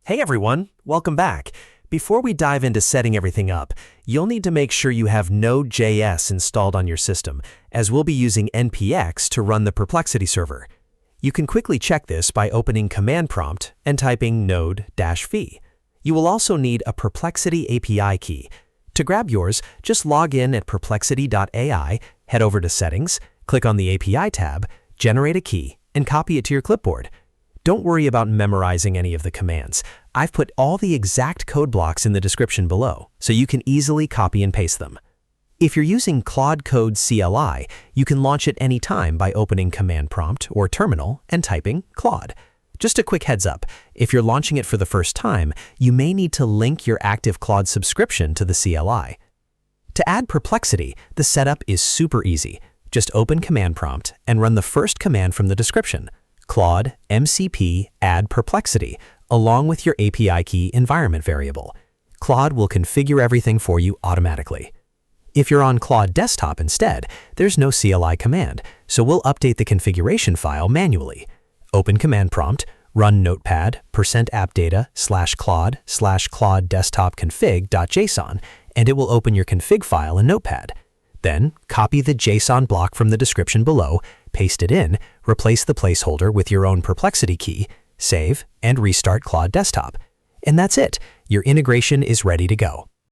Hey everyone, welcome back. Before we dive into setting everything up, you'll need to make sure you have Node.js installed on your system, as we'll be using npx to run the Perplexity server. You can quickly check this by opening Command Prompt and typing node-v. You will also need a Perplexity API key. To grab yours, just log in at perplexity.ai, head over to Settings, click on the API tab, generate a key, and copy it to your clipboard. Don't worry about memorizing any of the commands. I've put all the exact code blocks in the description below, so you can easily copy and paste them. If you're using Claude Code CLI, you can launch it anytime by opening Command Prompt or Terminal and typing Claude. Just a quick heads up, if you're launching it for the first time, you may need to link your active Claude subscription to the CLI. To add Perplexity, the setup is super easy. Just open Command Prompt and run the first command from the description, Claude MCP add Perplexity, along with your API key environment variable. Claude will configure everything for you automatically. If you're on Claude Desktop instead, there's no CLI command, so we'll update the configuration file manually. Open Command Prompt, run notepad %appdata/claude/claude desktop config.json, and it will open your config file in Notepad. Then, copy the JSON block from the description below, paste it in, replace the placeholder with your own Perplexity key, save, and restart Claude Desktop. And that's it. Your integration is ready to go.